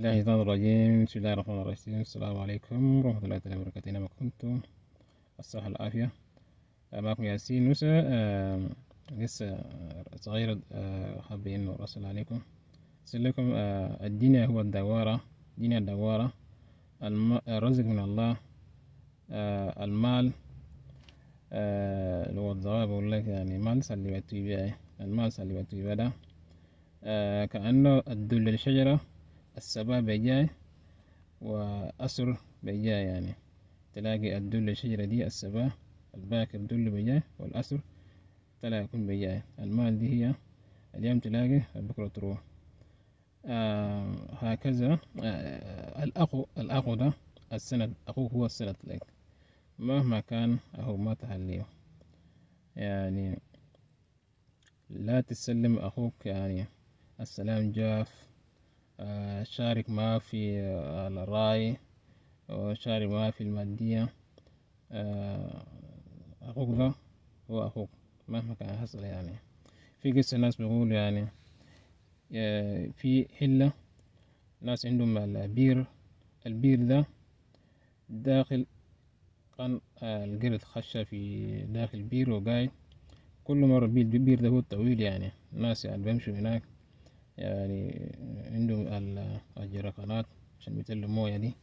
الله الرحمن الرحيم. بسم الله الرحمن الرحيم. السلام عليكم ورحمة الله تعالى وبركاته. أينما كنتم الصحة العافية. معكم ياسين موسى. لسه صغير. حابين نرسل عليكم أرسل لكم. الدنيا هو الدوارة، الدنيا الدوارة. الرزق من الله. المال لو الضواب بقول لك يعني مال سلي بتويبه، المال سلي بتويبه ده كأنه الدل الشجرة السباب بجاي وأسر بجاي، يعني تلاقي الدل الشجرة دي السبا الباكر دل بجاي والأسر تلاقي يكون بجاي. المال دي هي اليوم تلاقي بكرة تروح. هكذا. الأخو ده السند، أخوه هو السند لك مهما كان أهو ما تهليه. يعني لا تسلم أخوك يعني السلام جاف. شارك معه في الرأي وشارك معه في المادية. أخوك ده هو أخوك مهما كان حصل. يعني في قصة ناس بيقول يعني في حلة ناس عندهم البير، البير ده داخل كان القرد خشة في داخل البير وقاعد. كل مرة البير ده هو الطويل، يعني الناس يعني بيمشوا هناك يعني عندهم الجركانات عشان بيتلوا الموية دي.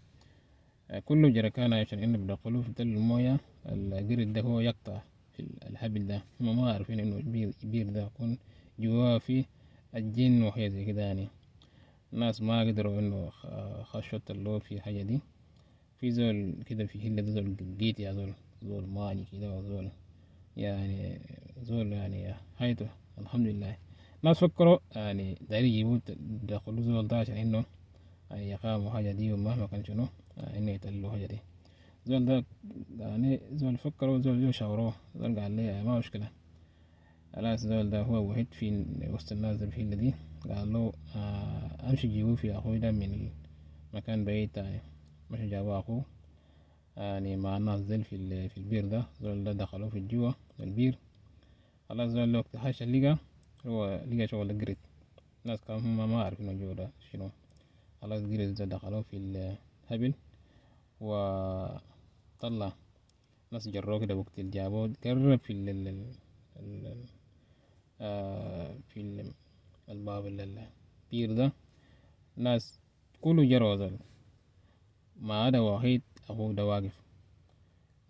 كل جركان عشان إنه بدخلوه في تل الموية. القرد ده هو يقطع في الحبل ده. هم ما عارفين إنه البير ده يكون جواه فيه الجن وحاجة زي كده. يعني الناس ما قدروا إنه خشوا اللو في حاجة دي. في زول كده في هلة زول قيت يا زول ماني كده وزول يعني زول يعني حياته الحمد لله. ناس فكروا يعني داري يجيبوا دخلوا زول ده عشان إنه يعني يقاموا حاجة دي، ومهما كان شنو إنه يتلوا حاجة دي. زول ده يعني زول فكروا، زول جو شاوروه، زول قال لي ما مشكلة. خلاص زول ده هو وحيد في وسط الناس في الهلة دي. قال له أمشي جيبوه في أخوي ده من مكان بعيد تاني. مشي جابوا أخوه يعني مع الناس ديل في البير ده. زول ده دخلوه في جوا البير. خلاص زول ده وقت حاجة هو لقى شغل القرد. الناس كانوا هم ما عارفين الجو ده شنو. خلاص القرد ده دخلوه في الهبل وطلع. ناس جروه كده وقت اللي جابوه قرب في في الباب البير ده. ناس كله جروا زول ما عدا وحيد أخوه ده واقف.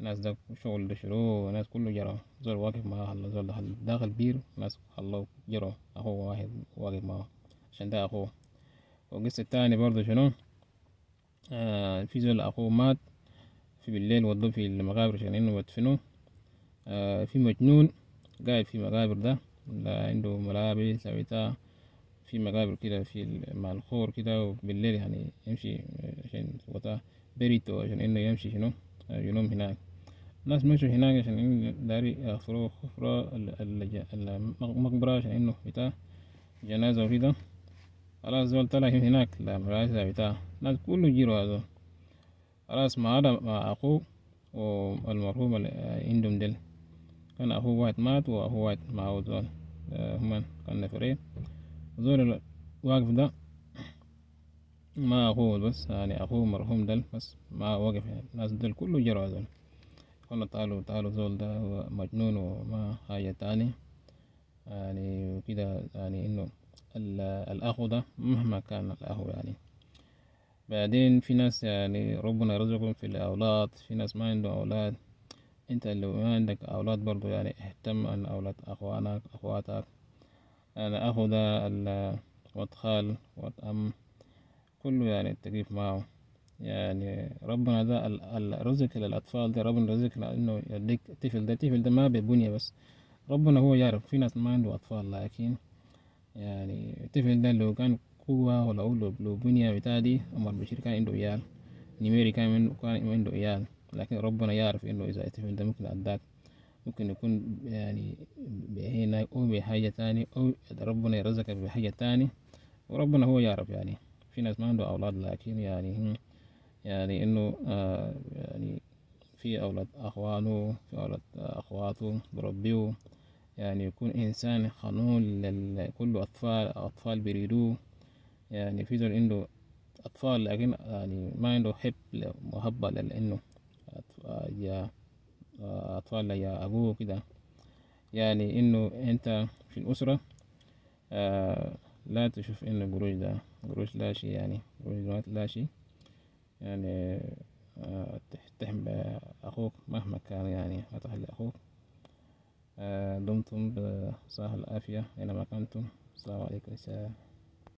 ناس ده شغل ده شروع، ناس كله جرى. زول واقف معاه هلا، زول داخل بير، ناس خلوه جرى. أخوه واحد واقف معاه عشان ده أخوه. والقصة التاني برضه شنو، في زول أخوه مات في بالليل ودوه في المقابر عشان إنه يدفنوه. في مجنون قاعد في مقابر ده عنده ملابس بتاع في مقابر كده في مع الخور كده. وبالليل يعني يمشي عشان وطا بريتو عشان إنه يمشي شنو ينوم هناك. ناس مشوا هناك عشان إنه داري يغفروا خفرة المقبرة عشان إنه بتاع جنازة وكده. خلاص زول طلع هناك لا ملابس بتاع ناس كله جيروا هذا. خلاص ما عدا مع أخوه والمرحوم اللي عندهم دل. كان أخوه واحد مات وأخوه واحد معه زول. هما كان نفرين. زول واقف ده ما أخوه بس، يعني أخوه مرحوم دل بس ما واقف. يعني الناس دل كله جروا زول. كنا تعالوا زول ده هو مجنون وما حاجة تاني يعني وكده. يعني إنه الأخو ده مهما كان الأخو يعني. بعدين في ناس يعني ربنا يرزقهم في الأولاد، في ناس ما عنده أولاد. انت اللي ما عندك اولاد برضو يعني اهتم عن اولاد اخوانك اخواتك. انا اخو ده واد خال واد ام كله يعني التقيف معه. يعني ربنا ده الرزق للاطفال ده ربنا رزقنا انه يديك الطفل ده. الطفل ده ما ببنية بس ربنا هو يعرف. في ناس ما عنده اطفال لكن يعني الطفل ده لو كان قوة ولا لو بنية بتاع دي عمر بشير كان عنده عيال. نميري كان عنده عيال. لكن ربنا يعرف انه اذا الطفل ده ممكن اداك ممكن يكون يعني هنا أو بحاجة تاني أو ربنا يرزقك بحاجة تاني. وربنا هو يعرف. يعني في ناس ما عنده أولاد لكن يعني إنه يعني في أولاد أخوانه في أولاد أخواته بربيه. يعني يكون إنسان خنول كله أطفال بيريدوه. يعني في زول عنده أطفال لكن يعني ما عنده حب محبة لأنه يا أطفال يا أبوه كده. يعني إنه أنت في الأسرة لا تشوف إنه قروش ده قروش لا شيء، يعني قروش لا شيء. يعني تحترم أخوك مهما كان، يعني ما تخلي أخوك. دمتم بصحة العافية أينما كنتم. السلام عليكم.